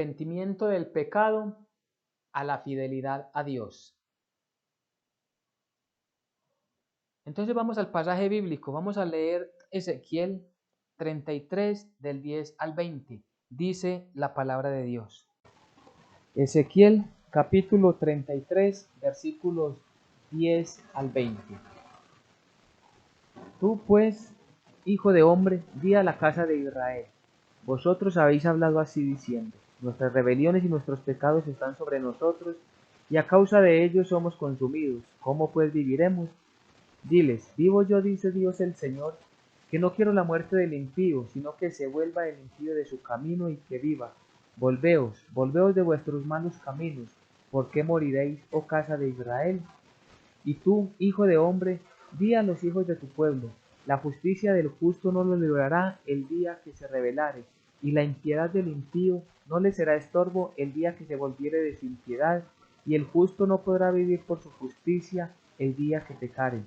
arrepentimiento del pecado a la fidelidad a Dios. Entonces vamos al pasaje bíblico, vamos a leer Ezequiel 33 del 10 al 20. Dice la palabra de Dios. Ezequiel capítulo 33 versículos 10 al 20. Tú pues, hijo de hombre, di a la casa de Israel: vosotros habéis hablado así diciendo: nuestras rebeliones y nuestros pecados están sobre nosotros, y a causa de ellos somos consumidos. ¿Cómo pues viviremos? Diles: vivo yo, dice Dios el Señor, que no quiero la muerte del impío, sino que se vuelva el impío de su camino y que viva. Volveos, volveos de vuestros malos caminos. ¿Por qué moriréis, oh casa de Israel? Y tú, hijo de hombre, di a los hijos de tu pueblo: la justicia del justo no lo librará el día que se rebelare, y la impiedad del impío no le será estorbo el día que se volviere de su impiedad, y el justo no podrá vivir por su justicia el día que pecare.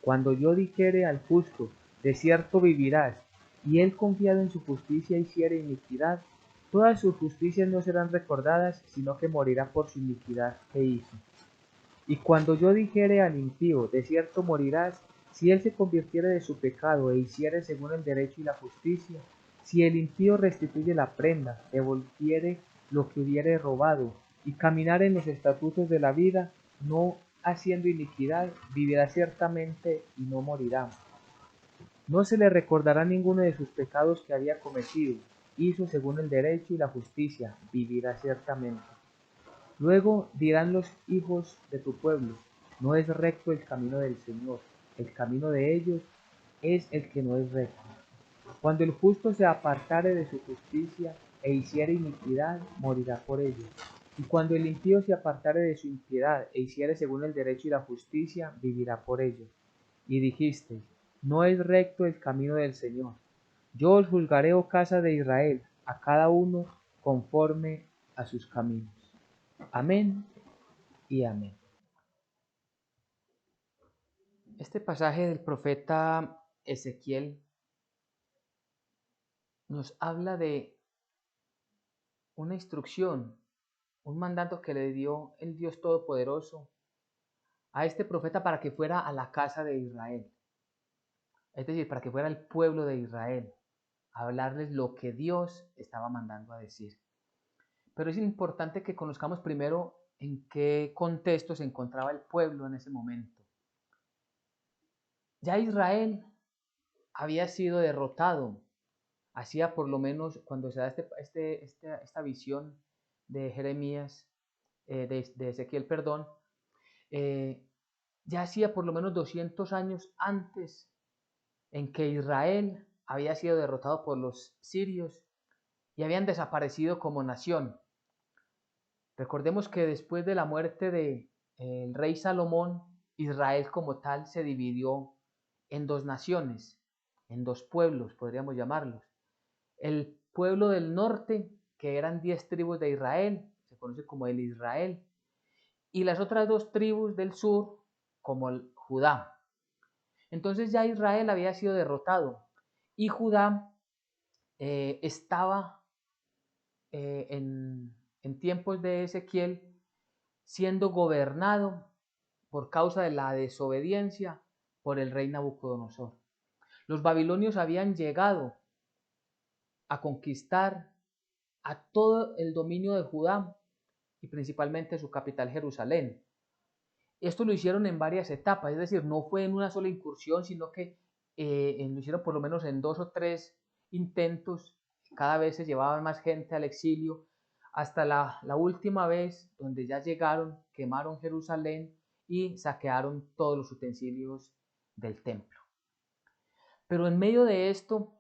Cuando yo dijere al justo: de cierto vivirás, y él confiado en su justicia hiciere iniquidad, todas sus justicias no serán recordadas, sino que morirá por su iniquidad que hizo. Y cuando yo dijere al impío: de cierto morirás, si él se convirtiere de su pecado e hiciere según el derecho y la justicia, si el impío restituye la prenda, devolviere lo que hubiere robado, y caminare en los estatutos de la vida, no haciendo iniquidad, vivirá ciertamente y no morirá. No se le recordará ninguno de sus pecados que había cometido. Hizo según el derecho y la justicia, vivirá ciertamente. Luego dirán los hijos de tu pueblo: no es recto el camino del Señor, el camino de ellos es el que no es recto. Cuando el justo se apartare de su justicia e hiciere iniquidad, morirá por ello. Y cuando el impío se apartare de su impiedad e hiciere según el derecho y la justicia, vivirá por ello. Y dijiste: no es recto el camino del Señor. Yo os juzgaré, oh casa de Israel, a cada uno conforme a sus caminos. Amén y amén. Este pasaje del profeta Ezequiel nos habla de una instrucción, un mandato que le dio el Dios Todopoderoso a este profeta para que fuera a la casa de Israel, es decir, para que fuera el pueblo de Israel, a hablarles lo que Dios estaba mandando a decir. Pero es importante que conozcamos primero en qué contexto se encontraba el pueblo en ese momento. Ya Israel había sido derrotado. Hacía por lo menos, cuando se da esta visión de Jeremías, de Ezequiel, perdón, ya hacía por lo menos 200 años antes en que Israel había sido derrotado por los sirios y habían desaparecido como nación. Recordemos que después de la muerte del rey Salomón, Israel como tal se dividió en dos naciones, en dos pueblos, podríamos llamarlos. El pueblo del norte, que eran 10 tribus de Israel, se conoce como el Israel, y las otras dos tribus del sur, como el Judá. Entonces ya Israel había sido derrotado y Judá estaba en tiempos de Ezequiel siendo gobernado por causa de la desobediencia por el rey Nabucodonosor. Los babilonios habían llegado a conquistar a todo el dominio de Judá y principalmente su capital Jerusalén. Esto lo hicieron en varias etapas, es decir, no fue en una sola incursión, sino que lo hicieron por lo menos en 2 o 3 intentos. Cada vez se llevaban más gente al exilio, hasta la última vez donde ya llegaron, quemaron Jerusalén y saquearon todos los utensilios del templo. Pero en medio de esto,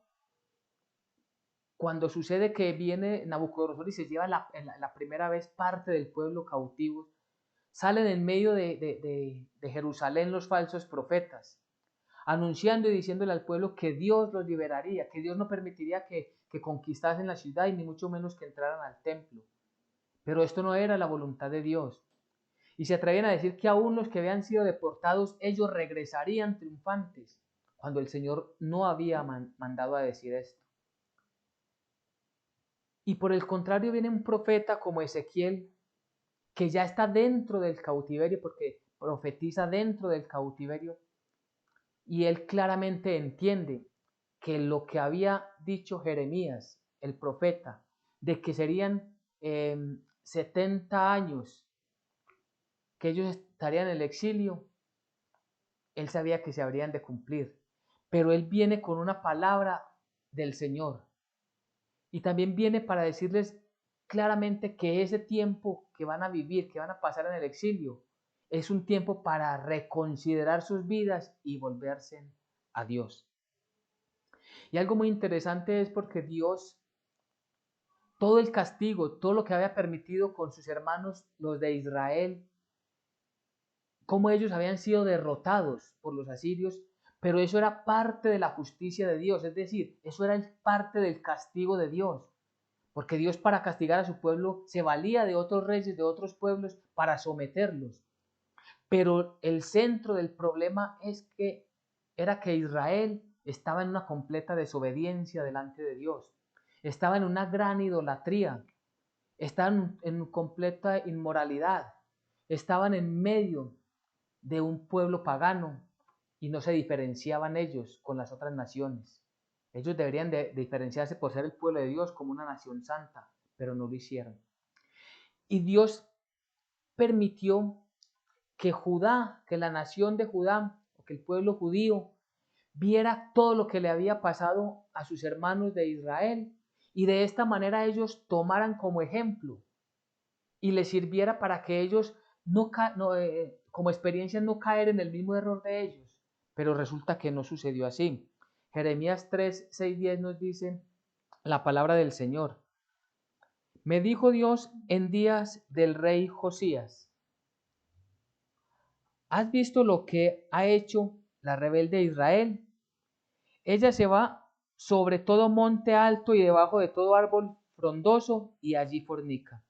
cuando sucede que viene Nabucodonosor y se lleva la primera vez parte del pueblo cautivo, salen en medio de Jerusalén los falsos profetas, anunciando y diciéndole al pueblo que Dios los liberaría, que Dios no permitiría que conquistasen la ciudad y ni mucho menos que entraran al templo. Pero esto no era la voluntad de Dios. Y se atrevían a decir que aún los que habían sido deportados, ellos regresarían triunfantes, cuando el Señor no había mandado a decir esto. Y por el contrario viene un profeta como Ezequiel, que ya está dentro del cautiverio, porque profetiza dentro del cautiverio, y él claramente entiende que lo que había dicho Jeremías, el profeta, de que serían 70 años que ellos estarían en el exilio, él sabía que se habrían de cumplir. Pero él viene con una palabra del Señor. Y también viene para decirles claramente que ese tiempo que van a vivir, que van a pasar en el exilio, es un tiempo para reconsiderar sus vidas y volverse a Dios. Y algo muy interesante es porque Dios, todo el castigo, todo lo que había permitido con sus hermanos, los de Israel, cómo ellos habían sido derrotados por los asirios, pero eso era parte de la justicia de Dios, es decir, eso era parte del castigo de Dios, porque Dios para castigar a su pueblo se valía de otros reyes, de otros pueblos, para someterlos. Pero el centro del problema era que Israel estaba en una completa desobediencia delante de Dios, estaba en una gran idolatría, estaban en completa inmoralidad, estaban en medio de un pueblo pagano y no se diferenciaban ellos con las otras naciones. Ellos deberían de diferenciarse por ser el pueblo de Dios como una nación santa, pero no lo hicieron. Y Dios permitió que Judá, que la nación de Judá, o que el pueblo judío, viera todo lo que le había pasado a sus hermanos de Israel y de esta manera ellos tomaran como ejemplo y les sirviera para que ellos como experiencia no caer en el mismo error de ellos. Pero resulta que no sucedió así. Jeremías 3, 6, 10 nos dice la palabra del Señor. Me dijo Dios en días del rey Josías, ¿has visto lo que ha hecho la rebelde Israel? Ella se va sobre todo monte alto y debajo de todo árbol frondoso y allí fornica.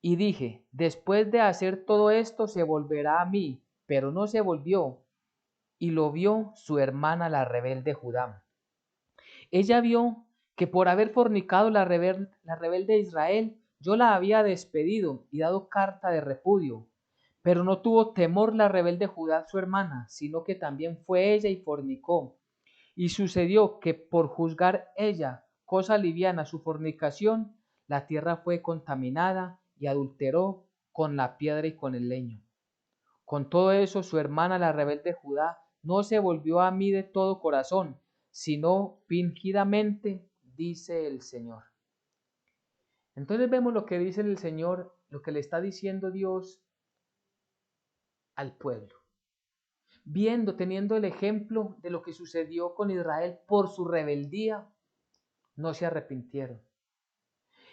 Y dije, después de hacer todo esto se volverá a mí, pero no se volvió. Y lo vio su hermana la rebelde Judá. Ella vio que por haber fornicado la rebelde Israel, yo la había despedido y dado carta de repudio. Pero no tuvo temor la rebelde Judá su hermana, sino que también fue ella y fornicó. Y sucedió que por juzgar ella cosa liviana su fornicación, la tierra fue contaminada y adulteró con la piedra y con el leño. Con todo eso, su hermana la rebelde Judá no se volvió a mí de todo corazón, sino fingidamente, dice el Señor. Entonces vemos lo que dice el Señor, lo que le está diciendo Dios al pueblo. Viendo, teniendo el ejemplo de lo que sucedió con Israel por su rebeldía, no se arrepintieron.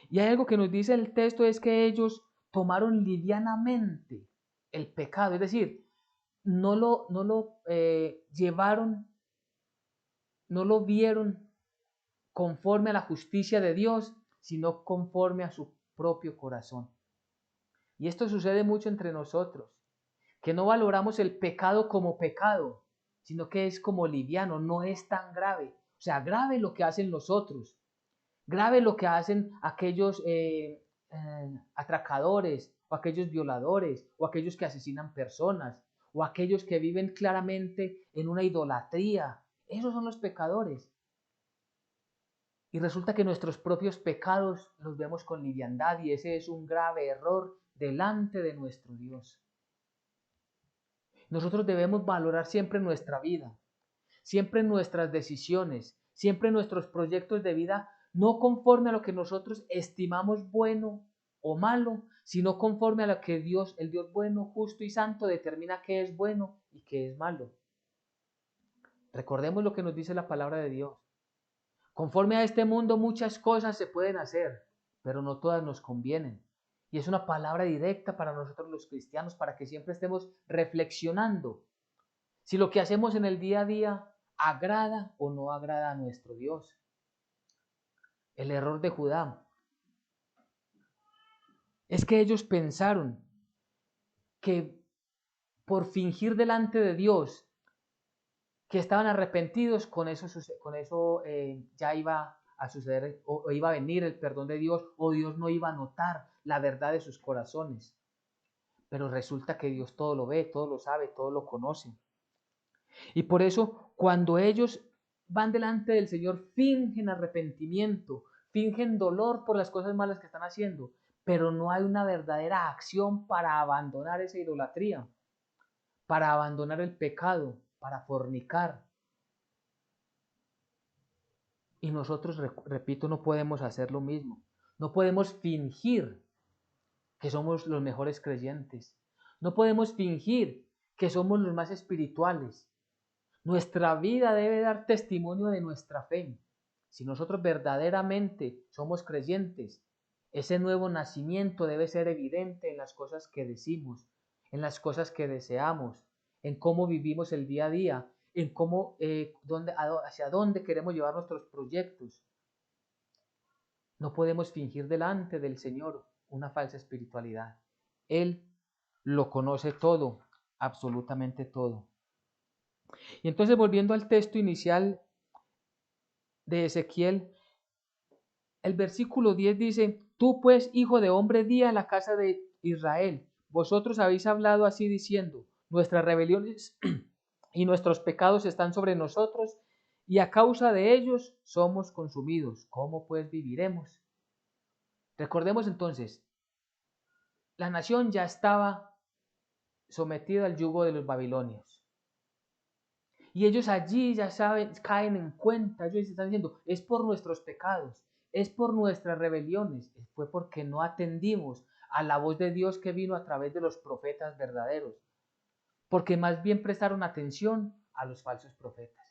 Y hay algo que nos dice el texto, es que ellos tomaron livianamente el pecado, es decir, no lo llevaron, no lo vieron conforme a la justicia de Dios, sino conforme a su propio corazón. Y esto sucede mucho entre nosotros, que no valoramos el pecado como pecado, sino que es como liviano, no es tan grave. O sea, grave lo que hacen los otros, grave lo que hacen aquellos atracadores, o aquellos violadores, o aquellos que asesinan personas, o aquellos que viven claramente en una idolatría. Esos son los pecadores. Y resulta que nuestros propios pecados los vemos con liviandad y ese es un grave error delante de nuestro Dios. Nosotros debemos valorar siempre nuestra vida, siempre nuestras decisiones, siempre nuestros proyectos de vida, no conforme a lo que nosotros estimamos bueno o malo, sino conforme a lo que Dios, el Dios bueno, justo y santo, determina qué es bueno y qué es malo. Recordemos lo que nos dice la palabra de Dios. Conforme a este mundo muchas cosas se pueden hacer, pero no todas nos convienen. Y es una palabra directa para nosotros los cristianos, para que siempre estemos reflexionando si lo que hacemos en el día a día agrada o no agrada a nuestro Dios. El error de Judá es que ellos pensaron que por fingir delante de Dios que estaban arrepentidos, con eso ya iba a suceder o iba a venir el perdón de Dios o Dios no iba a notar la verdad de sus corazones. Pero resulta que Dios todo lo ve, todo lo sabe, todo lo conoce. Y por eso cuando ellos van delante del Señor, fingen arrepentimiento, fingen dolor por las cosas malas que están haciendo, pero no hay una verdadera acción para abandonar esa idolatría, para abandonar el pecado, para fornicar. Y nosotros, repito, no podemos hacer lo mismo. No podemos fingir que somos los mejores creyentes. No podemos fingir que somos los más espirituales. Nuestra vida debe dar testimonio de nuestra fe. Si nosotros verdaderamente somos creyentes, ese nuevo nacimiento debe ser evidente en las cosas que decimos, en las cosas que deseamos, en cómo vivimos el día a día, en cómo, hacia dónde queremos llevar nuestros proyectos. No podemos fingir delante del Señor una falsa espiritualidad. Él lo conoce todo, absolutamente todo. Y entonces, volviendo al texto inicial de Ezequiel, el versículo 10 dice: Tú pues, hijo de hombre, di a la casa de Israel, vosotros habéis hablado así diciendo, nuestras rebeliones y nuestros pecados están sobre nosotros, y a causa de ellos somos consumidos. ¿Cómo pues viviremos? Recordemos entonces, la nación ya estaba sometida al yugo de los babilonios. Y ellos allí ya saben, caen en cuenta, ellos están diciendo, es por nuestros pecados, es por nuestras rebeliones, fue porque no atendimos a la voz de Dios que vino a través de los profetas verdaderos, porque más bien prestaron atención a los falsos profetas.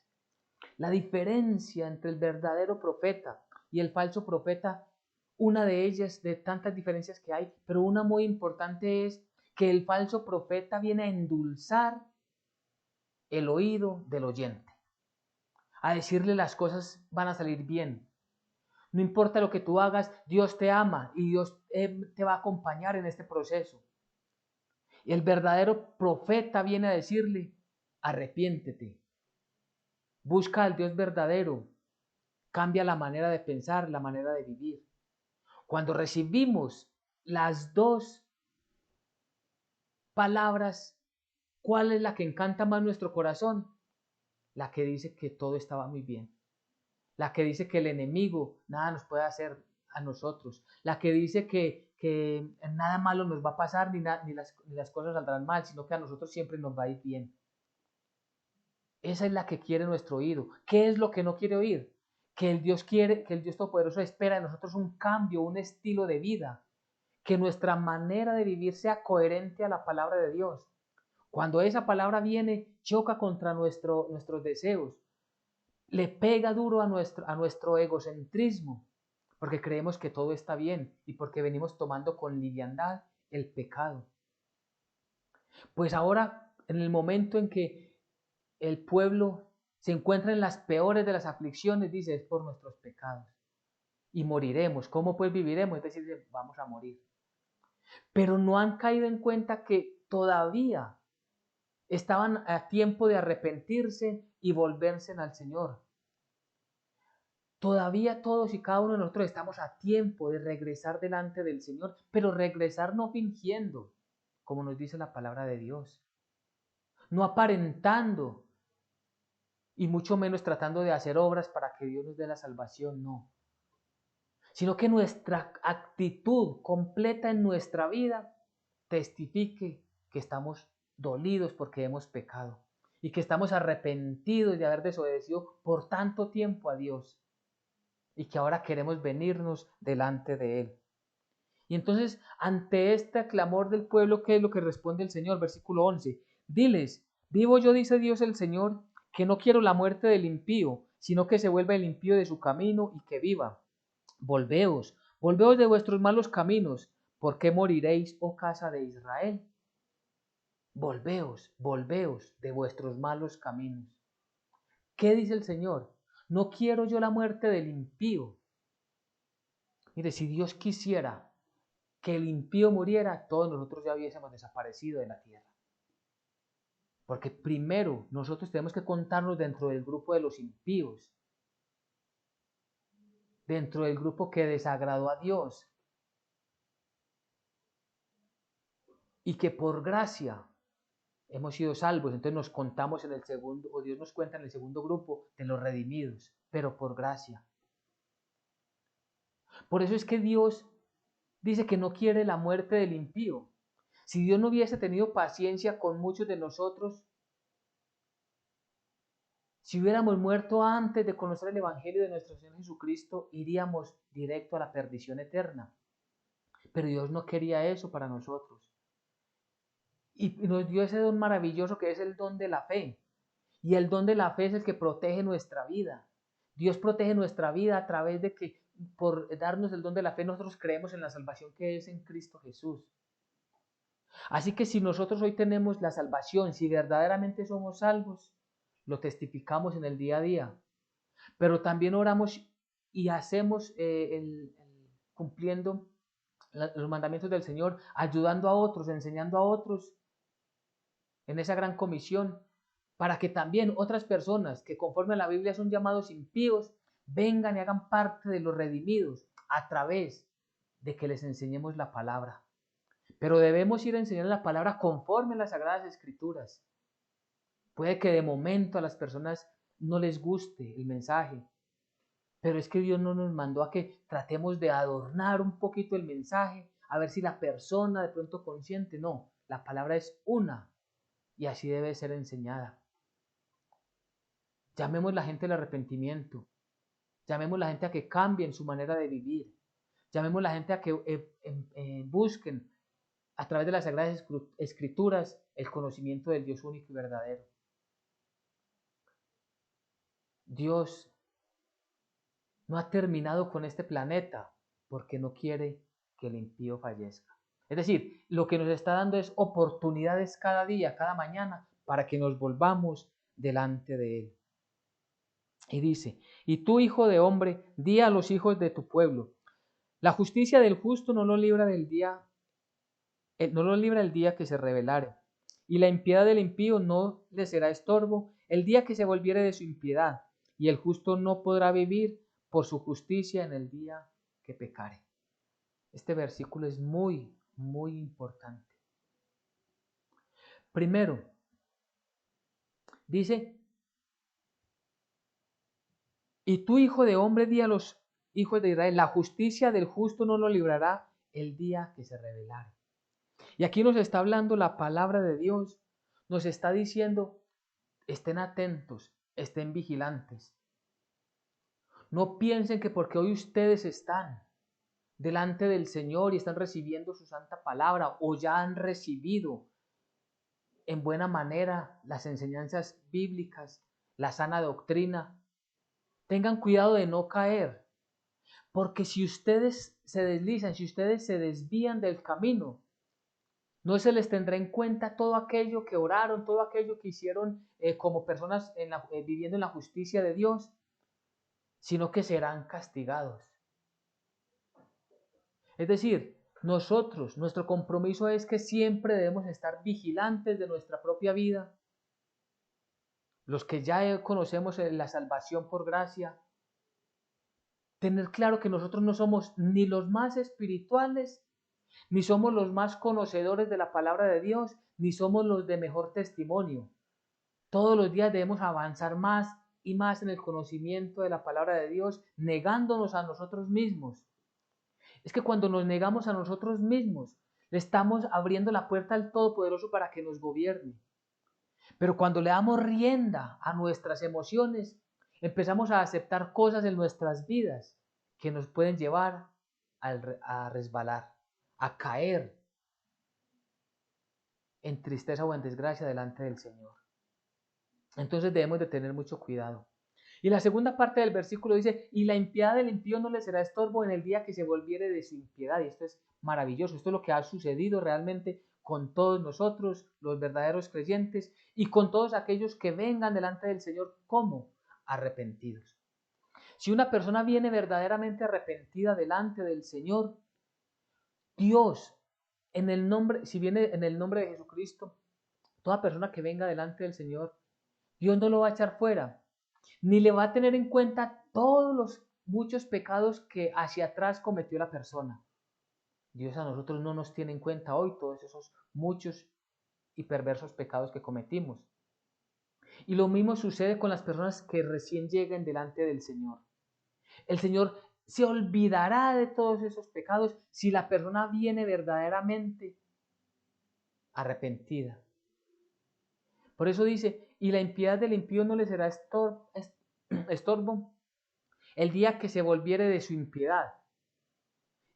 La diferencia entre el verdadero profeta y el falso profeta, una de ellas, de tantas diferencias que hay, pero una muy importante es que el falso profeta viene a endulzar el oído del oyente, a decirle las cosas van a salir bien. No importa lo que tú hagas, Dios te ama y Dios te va a acompañar en este proceso. Y el verdadero profeta viene a decirle, arrepiéntete, busca al Dios verdadero, cambia la manera de pensar, la manera de vivir. Cuando recibimos las dos palabras, ¿cuál es la que encanta más nuestro corazón? La que dice que todo estaba muy bien. La que dice que el enemigo nada nos puede hacer a nosotros. La que dice que nada malo nos va a pasar ni las cosas saldrán mal, sino que a nosotros siempre nos va a ir bien. Esa es la que quiere nuestro oído. ¿Qué es lo que no quiere oír? Que el Dios quiere, que el Dios Todopoderoso espera de nosotros un cambio, un estilo de vida. Que nuestra manera de vivir sea coherente a la palabra de Dios. Cuando esa palabra viene, choca contra nuestros deseos, le pega duro a nuestro egocentrismo, porque creemos que todo está bien y porque venimos tomando con liviandad el pecado. Pues ahora, en el momento en que el pueblo se encuentra en las peores de las aflicciones, dice, es por nuestros pecados. Y moriremos. ¿Cómo pues viviremos? Es decir, vamos a morir. Pero no han caído en cuenta que todavía estaban a tiempo de arrepentirse y volverse al Señor. Todavía todos y cada uno de nosotros estamos a tiempo de regresar delante del Señor, pero regresar no fingiendo, como nos dice la palabra de Dios, no aparentando y mucho menos tratando de hacer obras para que Dios nos dé la salvación, no, sino que nuestra actitud completa en nuestra vida testifique que estamos dolidos porque hemos pecado y que estamos arrepentidos de haber desobedecido por tanto tiempo a Dios y que ahora queremos venirnos delante de Él. Y entonces, ante este clamor del pueblo, ¿qué es lo que responde el Señor? Versículo 11. Diles, vivo yo, dice Dios el Señor, que no quiero la muerte del impío, sino que se vuelva el impío de su camino y que viva. Volveos, volveos de vuestros malos caminos, ¿por qué moriréis, oh casa de Israel? Volveos, volveos de vuestros malos caminos. ¿Qué dice el Señor? No quiero yo la muerte del impío. Mire, si Dios quisiera que el impío muriera, todos nosotros ya hubiésemos desaparecido de la tierra. Porque primero nosotros tenemos que contarnos dentro del grupo de los impíos. dentro del grupo que desagradó a Dios y que por gracia hemos sido salvos. Entonces nos contamos en el segundo, o Dios nos cuenta en el segundo grupo de los redimidos, pero por gracia. Por eso es que Dios dice que no quiere la muerte del impío. Si Dios no hubiese tenido paciencia con muchos de nosotros, si hubiéramos muerto antes de conocer el Evangelio de nuestro Señor Jesucristo, iríamos directo a la perdición eterna. Pero Dios no quería eso para nosotros. Y nos dio ese don maravilloso que es el don de la fe. Y el don de la fe es el que protege nuestra vida. Dios protege nuestra vida a través de que, por darnos el don de la fe, nosotros creemos en la salvación que es en Cristo Jesús. Así que si nosotros hoy tenemos la salvación, si verdaderamente somos salvos, lo testificamos en el día a día. Pero también oramos y hacemos cumpliendo los mandamientos del Señor, ayudando a otros, enseñando a otros en esa gran comisión, para que también otras personas que conforme a la Biblia son llamados impíos, vengan y hagan parte de los redimidos a través de que les enseñemos la palabra. Pero debemos ir a enseñar la palabra conforme a las Sagradas Escrituras. Puede que de momento a las personas no les guste el mensaje, pero es que Dios no nos mandó a que tratemos de adornar un poquito el mensaje, a ver si la persona de pronto consciente. No, la palabra es una y así debe ser enseñada. Llamemos a la gente al arrepentimiento, llamemos a la gente a que cambien su manera de vivir, llamemos a la gente a que busquen a través de las Sagradas Escrituras el conocimiento del Dios único y verdadero. Dios no ha terminado con este planeta porque no quiere que el impío fallezca. Es decir, lo que nos está dando es oportunidades cada día, cada mañana, para que nos volvamos delante de Él. Y dice, y tú, hijo de hombre, di a los hijos de tu pueblo, la justicia del justo no lo libra del día, no lo libra el día que se rebelare, y la impiedad del impío no le será estorbo el día que se volviere de su impiedad, y el justo no podrá vivir por su justicia en el día que pecare. Este versículo es muy, muy importante. Primero, dice, y tú, hijo de hombre, di a los hijos de Israel, la justicia del justo no lo librará el día que se rebelare. Y aquí nos está hablando la palabra de Dios, nos está diciendo, estén atentos, estén vigilantes. No piensen que porque hoy ustedes están delante del Señor y están recibiendo su santa palabra o ya han recibido en buena manera las enseñanzas bíblicas, la sana doctrina, tengan cuidado de no caer, porque si ustedes se deslizan, si ustedes se desvían del camino, no se les tendrá en cuenta todo aquello que oraron, todo aquello que hicieron como personas viviendo en la justicia de Dios, sino que serán castigados. Es decir, nosotros, nuestro compromiso es que siempre debemos estar vigilantes de nuestra propia vida. Los que ya conocemos la salvación por gracia, tener claro que nosotros no somos ni los más espirituales, ni somos los más conocedores de la palabra de Dios, ni somos los de mejor testimonio. Todos los días debemos avanzar más y más en el conocimiento de la palabra de Dios, negándonos a nosotros mismos. Es que cuando nos negamos a nosotros mismos, le estamos abriendo la puerta al Todopoderoso para que nos gobierne. Pero cuando le damos rienda a nuestras emociones, empezamos a aceptar cosas en nuestras vidas que nos pueden llevar a resbalar, a caer en tristeza o en desgracia delante del Señor. Entonces debemos de tener mucho cuidado. Y la segunda parte del versículo dice, y la impiedad del impío no le será estorbo en el día que se volviere de su impiedad. Y esto es maravilloso, esto es lo que ha sucedido realmente con todos nosotros, los verdaderos creyentes, y con todos aquellos que vengan delante del Señor como arrepentidos. Si una persona viene verdaderamente arrepentida delante del Señor, Dios, en el nombre, si viene en el nombre de Jesucristo, toda persona que venga delante del Señor, Dios no lo va a echar fuera, ni le va a tener en cuenta todos los muchos pecados que hacia atrás cometió la persona. Dios a nosotros no nos tiene en cuenta hoy todos esos muchos y perversos pecados que cometimos. Y lo mismo sucede con las personas que recién lleguen delante del Señor. El Señor se olvidará de todos esos pecados si la persona viene verdaderamente arrepentida. Por eso dice, y la impiedad del impío no le será estorbo el día que se volviere de su impiedad.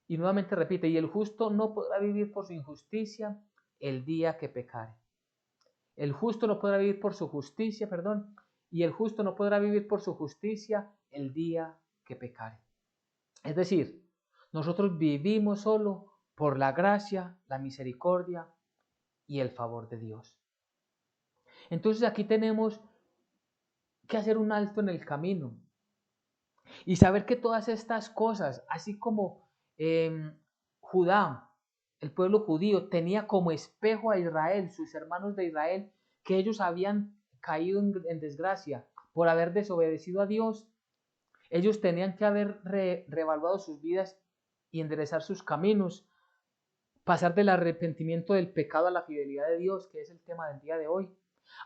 Y nuevamente repite, y el justo no podrá vivir por su injusticia el día que pecare. El justo no podrá vivir por su justicia, perdón, y el justo no podrá vivir por su justicia el día que pecare. Es decir, nosotros vivimos solo por la gracia, la misericordia y el favor de Dios. Entonces aquí tenemos que hacer un alto en el camino y saber que todas estas cosas, así como Judá, el pueblo judío, tenía como espejo a Israel, sus hermanos de Israel, que ellos habían caído en desgracia por haber desobedecido a Dios. Ellos tenían que haber reevaluado sus vidas y enderezar sus caminos, pasar del arrepentimiento del pecado a la fidelidad de Dios, que es el tema del día de hoy.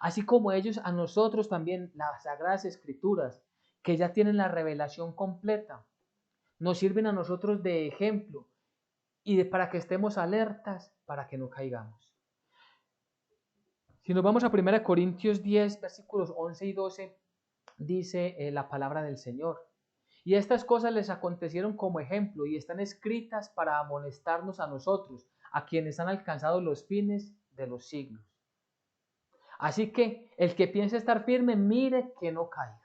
Así como ellos, a nosotros también, las Sagradas Escrituras, que ya tienen la revelación completa, nos sirven a nosotros de ejemplo y para que estemos alertas, para que no caigamos. Si nos vamos a 1 Corintios 10, versículos 11 y 12, dice la palabra del Señor. Y estas cosas les acontecieron como ejemplo y están escritas para amonestarnos a nosotros, a quienes han alcanzado los fines de los siglos. Así que el que piense estar firme, mire que no caiga.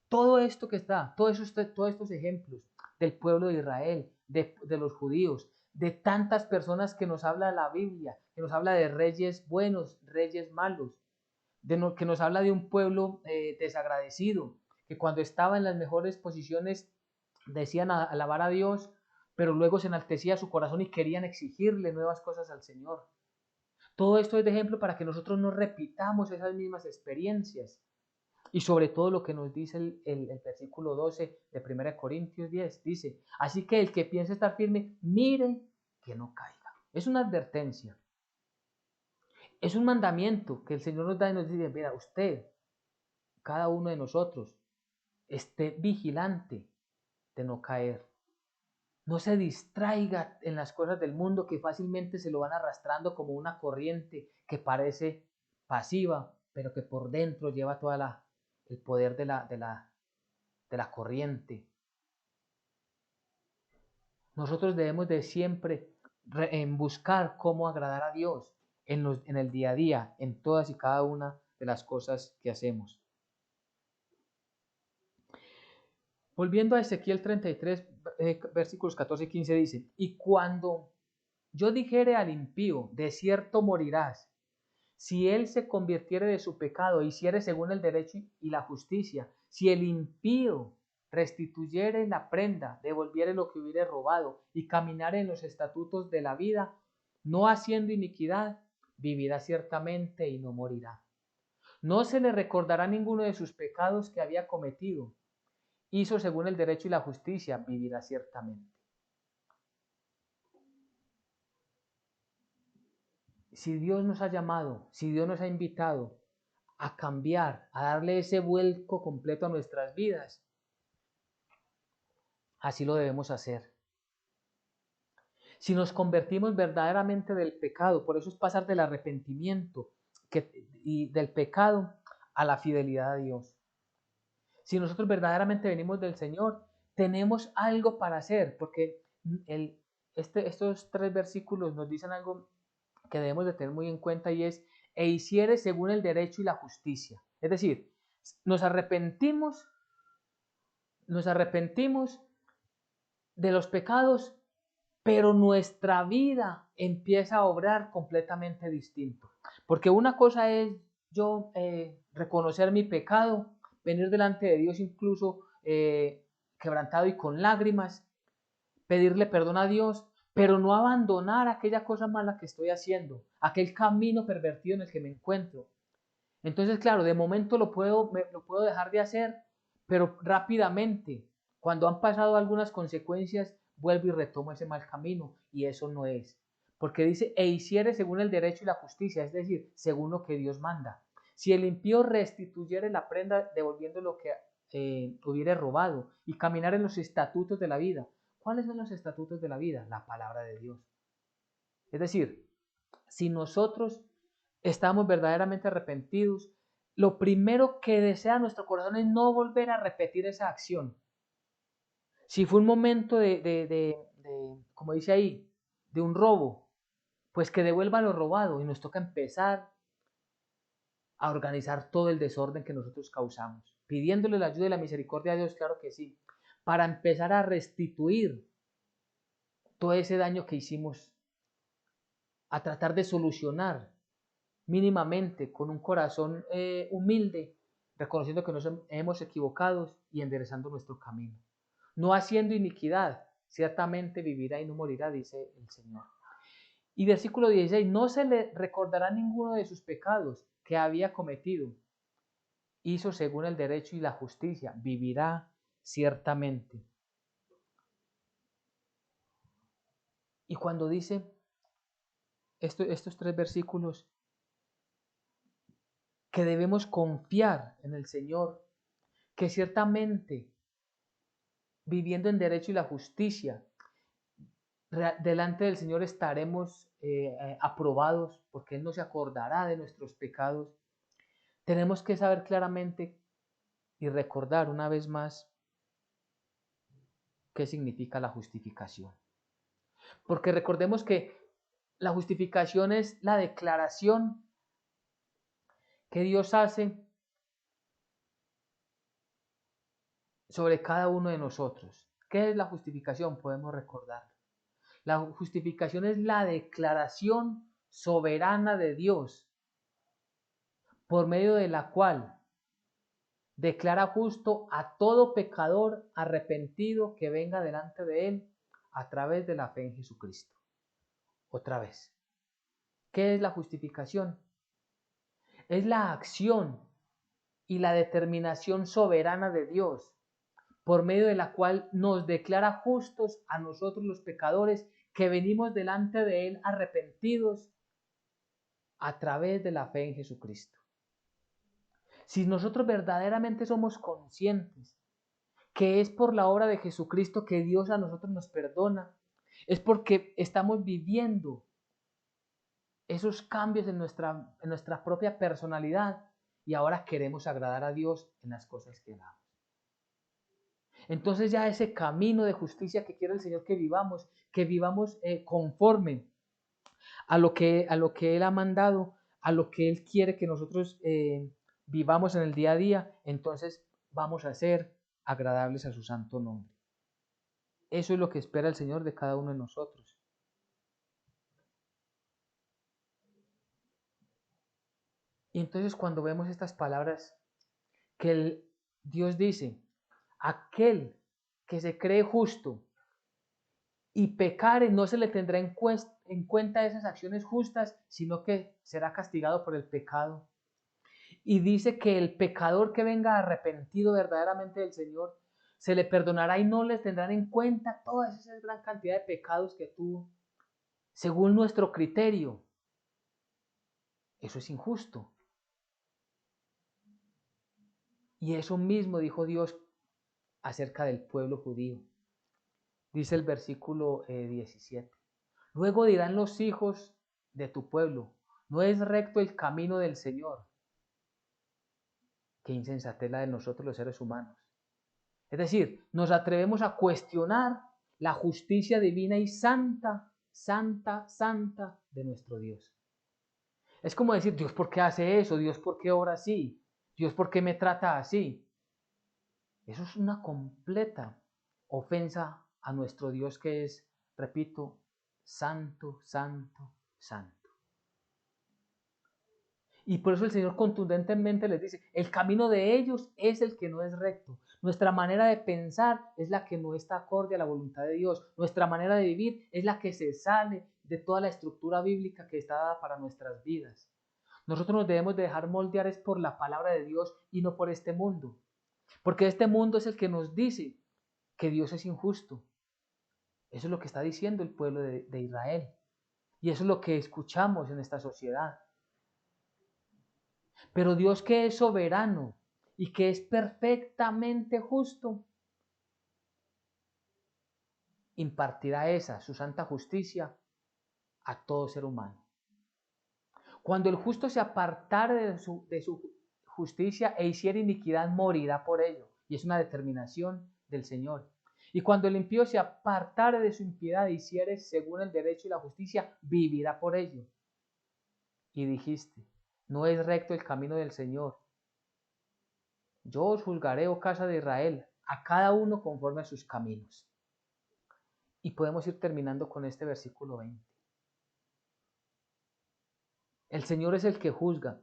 Todo esto que está, todos estos ejemplos del pueblo de Israel, de los judíos, de tantas personas que nos habla la Biblia, que nos habla de reyes buenos, reyes malos, que nos habla de un pueblo desagradecido, que cuando estaba en las mejores posiciones decían alabar a Dios, pero luego se enaltecía su corazón y querían exigirle nuevas cosas al Señor. Todo esto es de ejemplo para que nosotros no repitamos esas mismas experiencias. Y sobre todo lo que nos dice el versículo 12 de 1 Corintios 10, dice, así que el que piense estar firme, mire que no caiga. Es una advertencia. Es un mandamiento que el Señor nos da y nos dice, mira, usted, cada uno de nosotros, esté vigilante de no caer. No se distraiga en las cosas del mundo que fácilmente se lo van arrastrando como una corriente que parece pasiva, pero que por dentro lleva todo el poder de la corriente. Nosotros debemos de siempre buscar cómo agradar a Dios en el día a día, en todas y cada una de las cosas que hacemos. Volviendo a Ezequiel 33, versículos 14 y 15 dice, y cuando yo dijere al impío, de cierto morirás, si él se convirtiere de su pecado, hiciere según el derecho y la justicia, si el impío restituyere la prenda, devolviere lo que hubiere robado y caminare en los estatutos de la vida, no haciendo iniquidad, vivirá ciertamente y no morirá. No se le recordará ninguno de sus pecados que había cometido. Hizo según el derecho y la justicia, vivirá ciertamente. Si Dios nos ha llamado, si Dios nos ha invitado a cambiar, a darle ese vuelco completo a nuestras vidas, así lo debemos hacer. Si nos convertimos verdaderamente del pecado, por eso es pasar del arrepentimiento y del pecado a la fidelidad a Dios. Si nosotros verdaderamente venimos del Señor, tenemos algo para hacer, porque estos 3 versículos nos dicen algo que debemos de tener muy en cuenta y es, e hiciere según el derecho y la justicia. Es decir, nos arrepentimos de los pecados, pero nuestra vida empieza a obrar completamente distinto. Porque una cosa es yo reconocer mi pecado, venir delante de Dios incluso quebrantado y con lágrimas, pedirle perdón a Dios, pero no abandonar aquella cosa mala que estoy haciendo, aquel camino pervertido en el que me encuentro. Entonces, claro, de momento lo puedo dejar de hacer, pero rápidamente, cuando han pasado algunas consecuencias, vuelvo y retomo ese mal camino, y eso no es. Porque dice, e hiciere según el derecho y la justicia, es decir, según lo que Dios manda. Si el impío restituyere la prenda devolviendo lo que hubiere robado y caminar en los estatutos de la vida. ¿Cuáles son los estatutos de la vida? La palabra de Dios. Es decir, si nosotros estamos verdaderamente arrepentidos, lo primero que desea nuestro corazón es no volver a repetir esa acción. Si fue un momento como dice ahí, de un robo, pues que devuelva lo robado y nos toca empezar a organizar todo el desorden que nosotros causamos, pidiéndole la ayuda y la misericordia a Dios, claro que sí, para empezar a restituir todo ese daño que hicimos, a tratar de solucionar mínimamente con un corazón humilde, reconociendo que nos hemos equivocado y enderezando nuestro camino. No haciendo iniquidad, ciertamente vivirá y no morirá, dice el Señor. Y versículo 16, no se le recordará ninguno de sus pecados que había cometido. Hizo según el derecho y la justicia, vivirá ciertamente. Y cuando dice estos tres versículos, que debemos confiar en el Señor, que ciertamente viviendo en derecho y la justicia, delante del Señor estaremos aprobados porque Él no se acordará de nuestros pecados. Tenemos que saber claramente y recordar una vez más qué significa la justificación. Porque recordemos que la justificación es la declaración que Dios hace sobre cada uno de nosotros. ¿Qué es la justificación? Podemos recordar. La justificación es la declaración soberana de Dios, por medio de la cual declara justo a todo pecador arrepentido que venga delante de Él a través de la fe en Jesucristo. Otra vez, ¿qué es la justificación? Es la acción y la determinación soberana de Dios, por medio de la cual nos declara justos a nosotros los pecadores que venimos delante de Él arrepentidos a través de la fe en Jesucristo. Si nosotros verdaderamente somos conscientes que es por la obra de Jesucristo que Dios a nosotros nos perdona, es porque estamos viviendo esos cambios en nuestra propia personalidad y ahora queremos agradar a Dios en las cosas que hagamos. Entonces ya ese camino de justicia que quiere el Señor que vivamos conforme a lo que Él ha mandado, a lo que Él quiere que nosotros vivamos en el día a día, entonces vamos a ser agradables a su santo nombre. Eso es lo que espera el Señor de cada uno de nosotros. Y entonces cuando vemos estas palabras que Dios dice, aquel que se cree justo y pecare no se le tendrá en cuenta esas acciones justas, sino que será castigado por el pecado. Y dice que el pecador que venga arrepentido verdaderamente del Señor, se le perdonará y no les tendrán en cuenta toda esa gran cantidad de pecados que tuvo, según nuestro criterio. Eso es injusto. Y eso mismo dijo Dios acerca del pueblo judío. Dice el versículo 17. Luego dirán los hijos de tu pueblo, no es recto el camino del Señor. Qué insensatez la de nosotros los seres humanos. Es decir, nos atrevemos a cuestionar la justicia divina y santa, santa, santa de nuestro Dios. Es como decir, Dios, ¿por qué hace eso? Dios, ¿por qué obra así? Dios, ¿por qué me trata así? Eso es una completa ofensa a nuestro Dios que es, repito, santo, santo, santo. Y por eso el Señor contundentemente les dice, el camino de ellos es el que no es recto. Nuestra manera de pensar es la que no está acorde a la voluntad de Dios. Nuestra manera de vivir es la que se sale de toda la estructura bíblica que está dada para nuestras vidas. Nosotros nos debemos de dejar moldear es por la palabra de Dios y no por este mundo. Porque este mundo es el que nos dice que Dios es injusto. Eso es lo que está diciendo el pueblo de Israel. Y eso es lo que escuchamos en esta sociedad. Pero Dios, que es soberano y que es perfectamente justo, impartirá su santa justicia, a todo ser humano. Cuando el justo se apartare de su justicia e hiciere iniquidad, morirá por ello. Y es una determinación del Señor. Y cuando el impío se apartare de su impiedad e hiciere según el derecho y la justicia, vivirá por ello. Y dijiste, no es recto el camino del Señor. Yo os juzgaré, oh casa de Israel, a cada uno conforme a sus caminos. Y podemos ir terminando con este versículo 20. El Señor es el que juzga.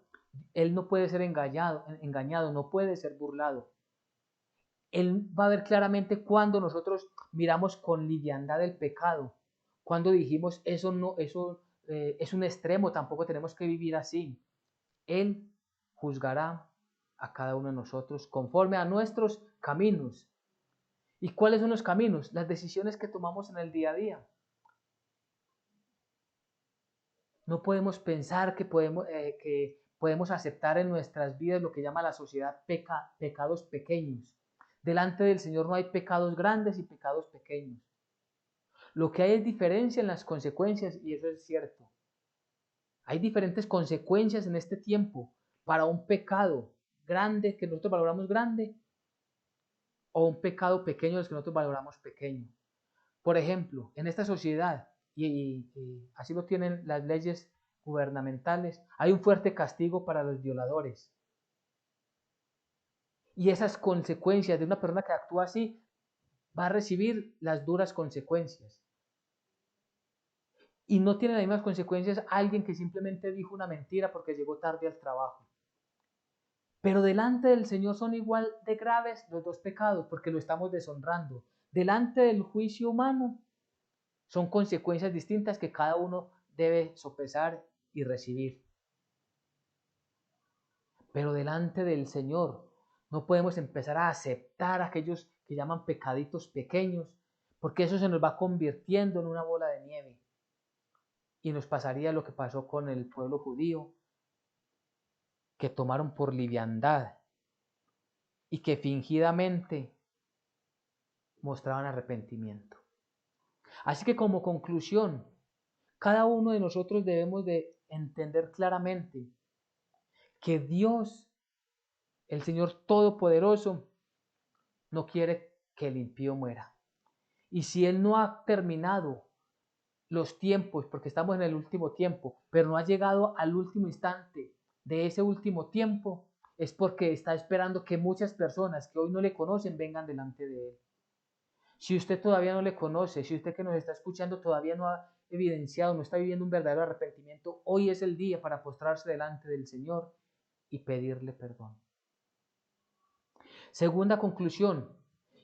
Él no puede ser engañado, no puede ser burlado. Él va a ver claramente cuando nosotros miramos con liviandad el pecado, cuando dijimos eso es un extremo, tampoco tenemos que vivir así. Él juzgará a cada uno de nosotros conforme a nuestros caminos. ¿Y cuáles son los caminos? Las decisiones que tomamos en el día a día. No podemos pensar que podemos aceptar en nuestras vidas lo que llama la sociedad pecados pequeños. Delante del Señor no hay pecados grandes y pecados pequeños. Lo que hay es diferencia en las consecuencias, y eso es cierto. Hay diferentes consecuencias en este tiempo para un pecado grande que nosotros valoramos grande o un pecado pequeño los que nosotros valoramos pequeño. Por ejemplo, en esta sociedad, y así lo tienen las leyes gubernamentales, hay un fuerte castigo para los violadores. Y esas consecuencias de una persona que actúa así va a recibir las duras consecuencias. Y no tiene las mismas consecuencias alguien que simplemente dijo una mentira porque llegó tarde al trabajo. Pero delante del Señor son igual de graves los dos pecados porque lo estamos deshonrando. Delante del juicio humano son consecuencias distintas que cada uno debe sopesar y recibir. Pero delante del Señor no podemos empezar a aceptar aquellos que llaman pecaditos pequeños, porque eso se nos va convirtiendo en una bola de nieve. Y nos pasaría lo que pasó con el pueblo judío, que tomaron por liviandad y que fingidamente mostraban arrepentimiento. Así que como conclusión, cada uno de nosotros debemos de entender claramente que Dios, el Señor Todopoderoso, no quiere que el impío muera. Y si Él no ha terminado los tiempos, porque estamos en el último tiempo, pero no ha llegado al último instante de ese último tiempo, es porque está esperando que muchas personas que hoy no le conocen vengan delante de Él. Si usted todavía no le conoce, si usted que nos está escuchando todavía no ha evidenciado, no está viviendo un verdadero arrepentimiento, hoy es el día para postrarse delante del Señor y pedirle perdón. Segunda conclusión,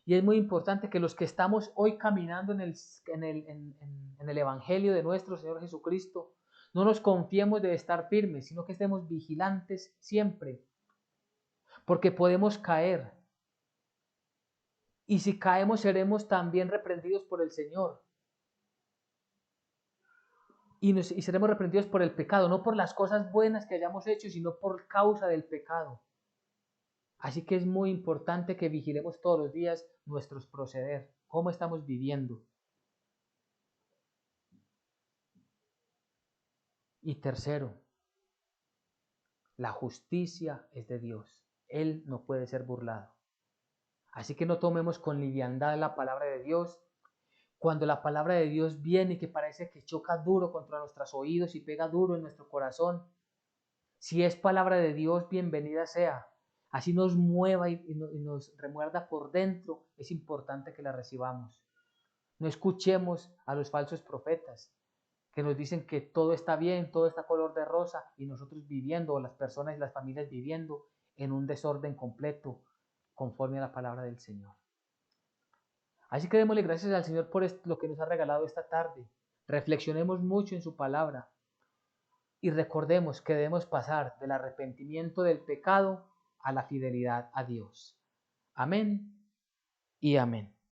y es muy importante que los que estamos hoy caminando en el Evangelio de nuestro Señor Jesucristo, no nos confiemos de estar firmes, sino que estemos vigilantes siempre, porque podemos caer. Y si caemos seremos también reprendidos por el Señor. Y seremos reprendidos por el pecado, no por las cosas buenas que hayamos hecho, sino por causa del pecado. Así que es muy importante que vigilemos todos los días nuestros proceder, cómo estamos viviendo. Y tercero, la justicia es de Dios. Él no puede ser burlado. Así que no tomemos con liviandad la palabra de Dios. Cuando la palabra de Dios viene y que parece que choca duro contra nuestros oídos y pega duro en nuestro corazón, si es palabra de Dios, bienvenida sea. Así nos mueva y nos remuerda por dentro, es importante que la recibamos. No escuchemos a los falsos profetas que nos dicen que todo está bien, todo está color de rosa y nosotros viviendo, o las personas y las familias viviendo en un desorden completo conforme a la palabra del Señor. Así que démosle gracias al Señor por lo que nos ha regalado esta tarde. Reflexionemos mucho en su palabra y recordemos que debemos pasar del arrepentimiento del pecado a la fidelidad a Dios. Amén y amén.